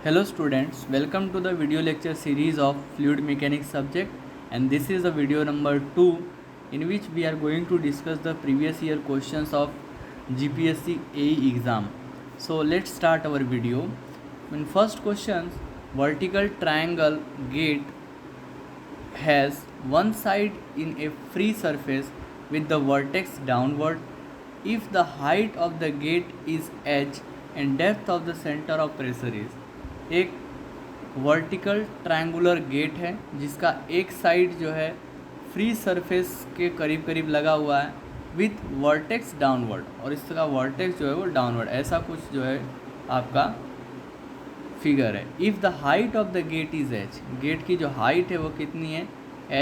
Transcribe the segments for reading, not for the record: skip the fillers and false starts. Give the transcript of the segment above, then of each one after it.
Hello students, welcome to the video lecture series of fluid mechanics subject, and this is the video number 2 in which we are going to discuss the previous year questions of GPSC AE exam. So let's start our video. In first question, vertical triangle gate has one side in a free surface with the vertex downward. If the height of the gate is h and depth of the center of pressure is, एक vertical triangular gate है जिसका एक side जो है free surface के करीब करीब लगा हुआ है विथ वर्टेक्स डाउनवर्ड, और इसका वर्टेक्स जो है वो डाउनवर्ड, ऐसा कुछ जो है आपका फिगर है. If the height of the gate is H, gate की जो हाइट है वो कितनी है,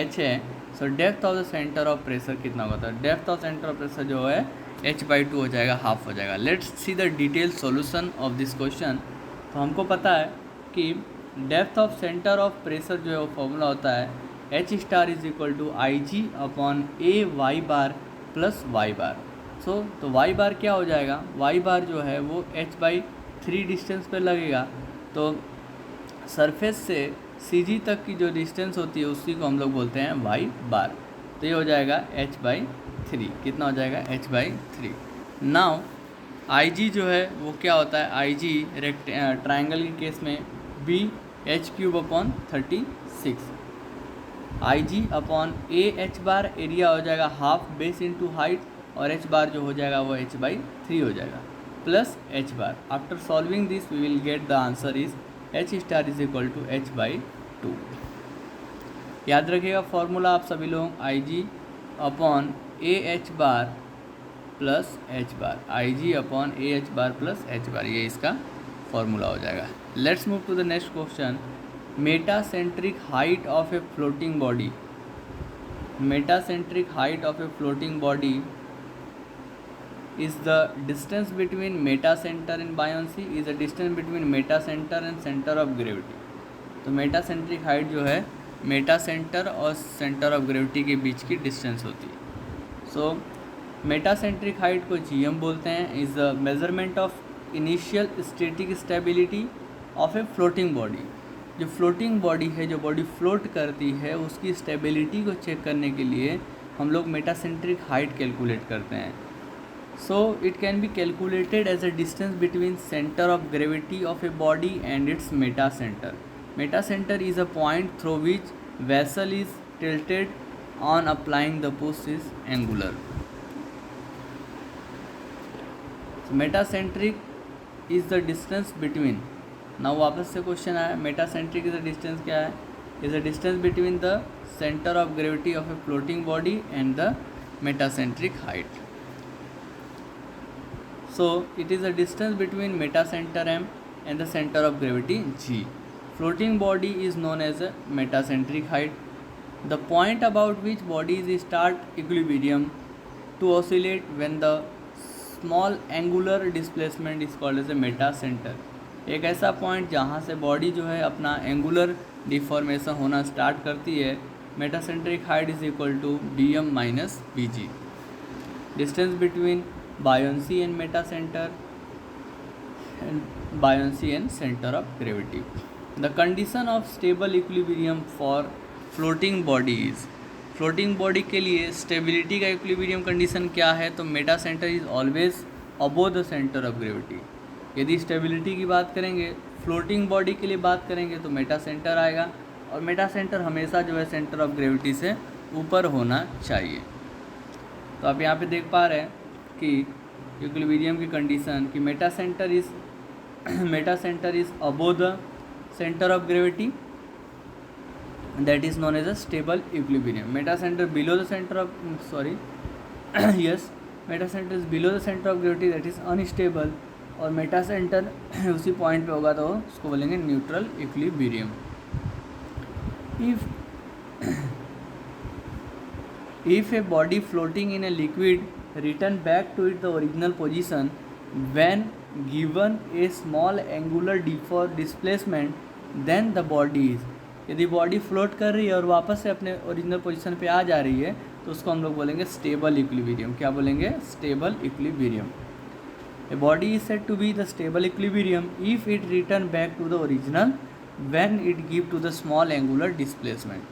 एच है. So depth of the centre of pressure कितना होगा, तो depth of centre of pressure जो है h/2 हो जाएगा, हाफ हो जाएगा. Let's see the detail solution of this question. तो हमको पता है कि depth of centre of pressure जो है वो फॉर्मूला होता है H star is equal to IG upon A Y bar plus Y bar. तो वाई बार क्या हो जाएगा, वाई बार जो है वो h/3 डिस्टेंस पे लगेगा. तो सरफेस से CG तक की जो डिस्टेंस होती है उसी को हम लोग बोलते हैं वाई बार. तो ये हो जाएगा h/3. कितना हो जाएगा, h/3. नाउ IG जो है वो क्या होता है, IG ट्राइंगल के केस में BH³ upon 36. IG upon AH bar area हो जाएगा हाफ बेस इंटू हाइट, और H बार जो हो जाएगा वो h/3 हो जाएगा plus H bar. After solving this we will get the answer is H star is equal to h/2. याद रखिएगा फॉर्मूला आप सभी लोग, IG upon AH bar plus H bar, IG upon AH bar plus H bar, ये इसका formula हो जाएगा. Let's move to the next question. Metacentric height of a floating body, metacentric height of a floating body is the distance between meta centre and buoyancy, is the distance between meta centre and centre of gravity. तो metacentric height जो है meta centre और centre of gravity के बीच की distance होती है. So metacentric height को GM बोलते हैं. Is the measurement of initial static stability of a floating body. जो फ्लोटिंग बॉडी है, जो बॉडी फ्लोट करती है, उसकी स्टेबिलिटी को चेक करने के लिए हम लोग मेटासेंट्रिक हाइट कैलकुलेट करते हैं. So it can be calculated as a distance between centre of gravity of a body and its meta centre. Meta centre is a point through which vessel is tilted on applying the push is angular. Metacentric is the distance between, ना वापस से question आया, metacentric is the distance क्या है, is the distance between the centre of gravity of a floating body and the metacentric height. So it is the distance between metacentre M and the centre of gravity G. Floating body is known as a metacentric height. The point about which bodies start equilibrium to oscillate when the small angular displacement is called as a metacentre. एक ऐसा point जहाँ से body जो है अपना angular deformation होना start करती है. Metacentric height is equal to DM minus BG. Distance between buoyancy and meta centre and buoyancy and centre of gravity. The condition of stable equilibrium for floating body is, floating body के लिए stability का equilibrium condition क्या है, तो meta centre is always above the centre of gravity. यदि stability की बात करेंगे, फ्लोटिंग बॉडी के लिए बात करेंगे तो मेटा सेंटर आएगा, और मेटा सेंटर हमेशा जो है सेंटर ऑफ ग्रेविटी से ऊपर होना चाहिए. तो आप यहाँ पे देख पा रहे हैं कि इक्विलिब्रियम की कंडीशन कि Meta centre is above the centre of gravity, that is known as a stable equilibrium. Meta center below the center of yes, meta center is below the center of gravity, that is unstable, और Meta centre उसी point पे होगा तो उसको बोलेंगे neutral equilibrium. if a body floating in a liquid return back to its original position when given a small angular displacement, then the body is, यदि body float कर रही है और वापस से अपने ओरिजिनल पोजीशन पे आ जा रही है तो उसको हम लोग बोलेंगे स्टेबल इक्विलिब्रियम. क्या बोलेंगे, stable equilibrium. A body is said to be the stable equilibrium if it return back to the original when it give to the small angular displacement.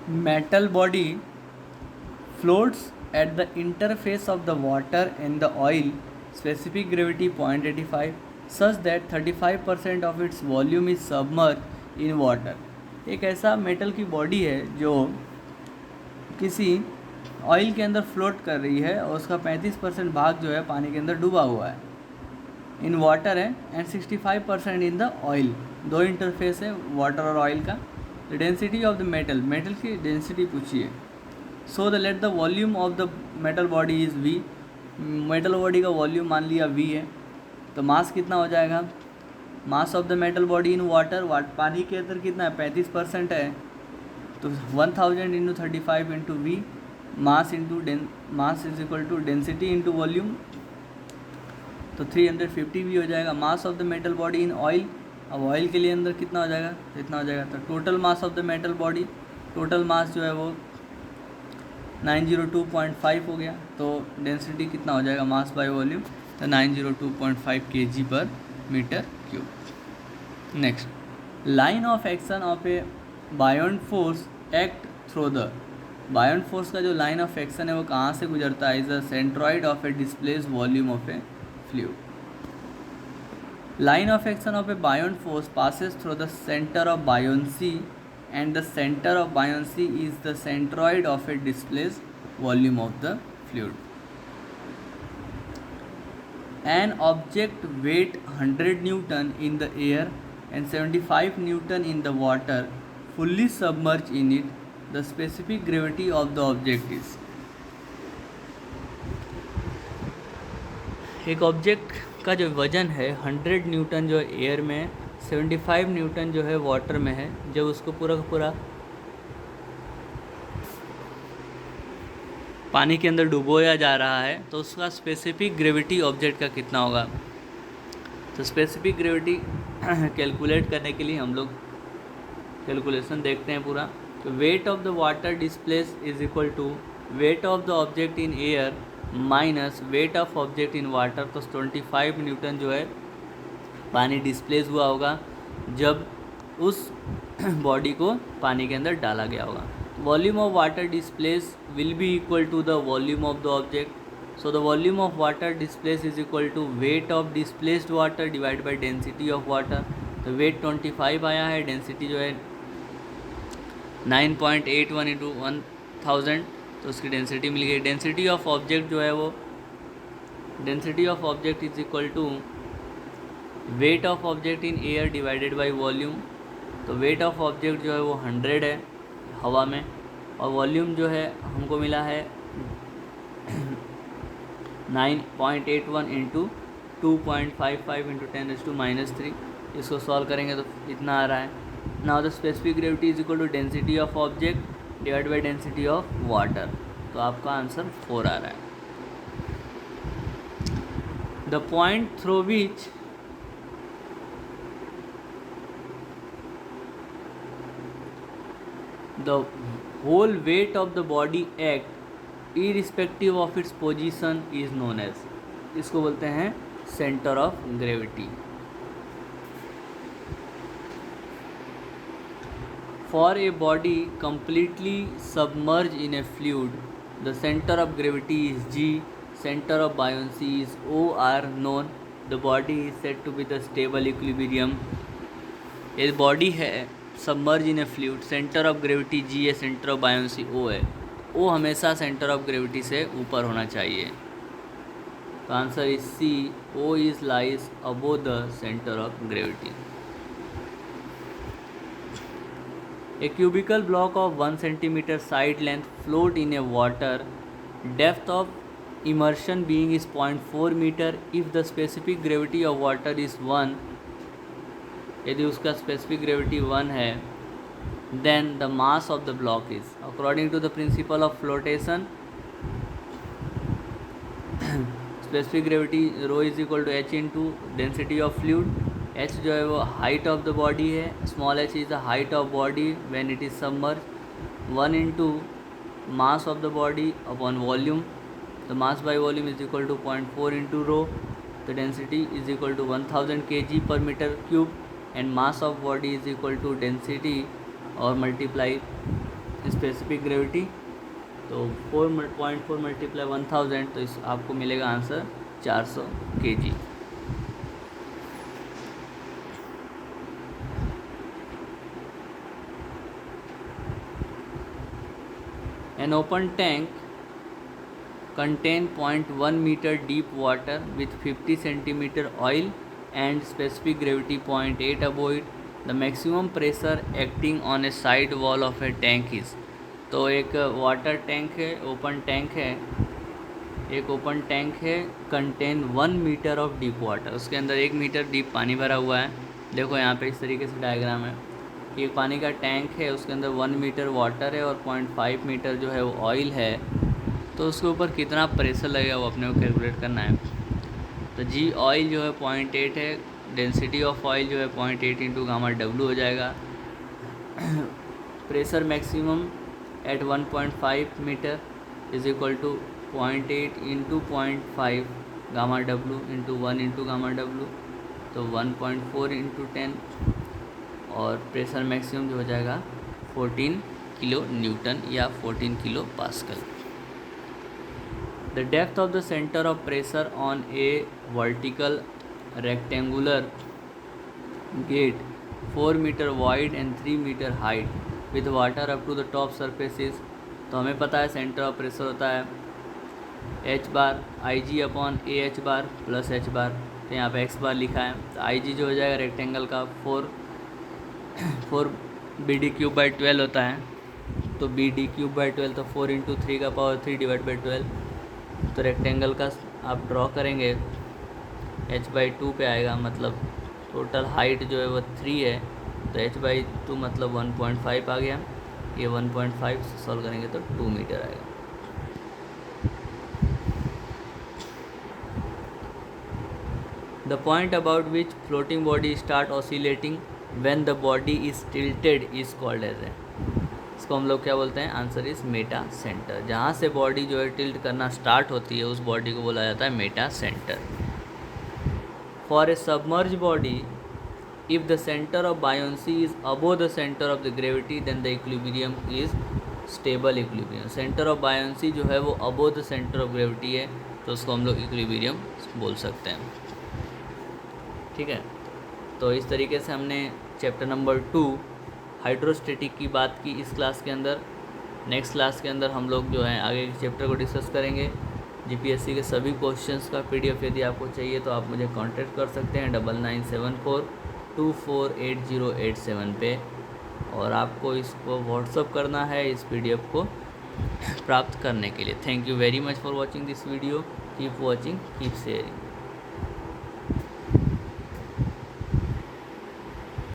Metal body floats at the interface of the water and the oil, specific gravity 0.85, such that 35% of its volume is submerged in water. एक ऐसा metal की body है जो किसी oil के अंदर float कर रही है और उसका 35% भाग जो है पानी के अंदर डूबा हुआ है, इन वाटर है, एंड 65% इन द ऑयल. दो इंटरफेस है वाटर और ऑयल का. The density of the metal, metal की डेंसिटी पूछिए. So the let the volume of the metal body is V. Metal body का वॉल्यूम मान लिया V है, तो मास कितना हो जाएगा? Mass of the metal body in water, पानी के अंदर कितना है? 35% है, तो 1000 into 35 into V. Mass is equal to density into volume, तो 350 भी हो जाएगा. Mass of the metal body in oil, अब ऑयल के लिए अंदर कितना हो जाएगा? तो इतना हो जाएगा. तो total mass of the metal body, total mass जो है वो 902.5 हो गया. तो डेंसिटी कितना हो जाएगा? मास बाय वॉल्यूम, तो 902.5 kg पर metre cube. Next, line of action of a buoyant force act through the. Buoyant force का जो लाइन ऑफ एक्शन है वो कहाँ से गुजरता है? Is the centroid of A displace volume of A fluid. Line of action of a buoyant force passes through the center of buoyancy, and the center of buoyancy is the centroid of a displaced volume of the fluid. An object weight 100 Newton in the air and 75 Newton in the water, fully submerged in it. The specific gravity of the object is. एक object का जो वज़न है 100 Newton जो air में, 75 Newton जो है water में है. जब उसको पूरा का पूरा पानी के अंदर डुबोया जा रहा है तो उसका स्पेसिफिक ग्रेविटी ऑब्जेक्ट का कितना होगा? तो स्पेसिफिक ग्रेविटी कैलकुलेट करने के लिए हम लोग कैलकुलेशन देखते हैं पूरा. तो weight of the water displace is equal to weight of the object in air minus weight of object in water. तो 25 न्यूटन जो है पानी डिस्प्लेस हुआ होगा जब उस बॉडी को पानी के अंदर डाला गया होगा. Volume of water displace will be equal to the volume of the object. So the volume of water displace is equal to weight of displaced water divide by density of water. तो weight 25 आया है, density जो है 9.81 into 1000, तो उसकी density मिल गई. Density of object जो है वो density of object is equal to weight of object in air divided by volume. तो वेट ऑफ ऑब्जेक्ट जो है वो 100 है हवा में, और वॉल्यूम जो है हमको मिला है 9.81 इंटू 2.55 इंटू 10⁻³ इसको सॉल्व करेंगे तो इतना आ रहा है. Now the specific gravity is equal to density of object divide by density of water. तो आपका आंसर 4 आ रहा है. The point through which the whole weight of the body act irrespective of its position is known as, इसको बोलते हैं center of gravity. For a body completely submerged in a fluid, the center of gravity is G, center of buoyancy is O are known. The body is said to be the stable equilibrium. ये body है submerge in a fluid, centre of gravity G है, centre of buoyancy ओ है. ओ हमेशा centre of gravity से ऊपर होना चाहिए. तो answer is C, O is lies above the centre of gravity. A cubical block of 1 cm side length float in a water, depth of immersion being is 0.4 metre. If the specific gravity of water is 1, यदि उसका specific gravity 1 है, then the mass of the block is according to the principle of flotation. Specific gravity rho is equal to H into density of fluid. H जो है वो height of the body है, small H is the height of body when it is submerge. 1 into mass of the body upon volume. The mass by volume is equal to 0.4 into rho. The density is equal to 1000 kg per meter cube, and mass of body is equal to density और multiply specific gravity. तो 4.4 multiply 1000, तो इस आपको मिलेगा answer 400 kg. An open tank contain 0.1 meter deep water with 50 centimeter oil and specific gravity 0.8 above it. The maximum pressure acting on a side wall of a tank is. तो एक water tank है, open tank है, एक open tank है, contain 1 metre of deep water, उसके अंदर 1 metre deep पानी भरा हुआ है. देखो यहाँ पे इस तरीके से डायग्राम है. एक पानी का टैंक है, उसके अंदर 1 मीटर वाटर है और 0.5 मीटर जो है वो ऑयल है. तो उसके ऊपर कितना प्रेशर लगेगा वो अपने को कैलकुलेट करना है. तो जी ऑयल जो है 0.8 है, डेंसिटी ऑफ ऑयल जो है 0.8 इंटू गामा डब्ल्यू हो जाएगा. Pressure maximum at 1.5 metre is equal to 0.8 into 0.5 gamma W into 1 into gamma W, तो 1.4 इंटू 10, और प्रेशर मैक्सिमम जो हो जाएगा 14 किलो न्यूटन या 14 kilo pascal. The depth of the centre of pressure on a vertical rectangular gate 4 metre wide and 3 metre height with water up to the top surfaces. तो हमें पता है centre of pressure होता है H bar I G upon A H bar plus H bar. तो यहाँ पे x बार लिखा है. तो आई जी जो हो जाएगा रेक्टेंगल का 4 बी डी क्यूब बाई 12 होता है. तो बी डी क्यूब बाई 12, तो 4 इंटू 3 का पावर 3 डिवाइड बाई 12. तो रेक्टेंगल का आप ड्रॉ करेंगे h बाई 2 पे आएगा, मतलब टोटल हाइट जो है वो 3 है. तो h बाई 2 मतलब 1.5 आ गया. ये 1.5 से सॉल्व करेंगे तो 2 मीटर आएगा. The point about which floating body start oscillating when the body is tilted is called as. इसको हम लोग क्या बोलते हैं? Answer is meta centre. जहाँ से बॉडी जो है टिल्ट करना स्टार्ट होती है उस बॉडी को बोला जाता है meta centre. For a submerge body if the centre of buoyancy is above the centre of the gravity then the equilibrium is stable equilibrium. Centre of buoyancy जो है वो above the centre of gravity है, तो उसको हम लोग equilibrium बोल सकते हैं. ठीक है. तो इस तरीके से हमने चैप्टर नंबर 2 हाइड्रोस्टेटिक की बात की इस क्लास के अंदर. नेक्स्ट क्लास के अंदर हम लोग जो है आगे के चैप्टर को डिस्कस करेंगे. जीपीएससी के सभी क्वेश्चंस का पीडीएफ यदि आपको चाहिए तो आप मुझे कांटेक्ट कर सकते हैं 9974248087 पे, और आपको इसको व्हाट्सअप करना है इस पीडीएफ को प्राप्त करने के लिए. Thank you very much for watching this video. Keep watching, keep sharing.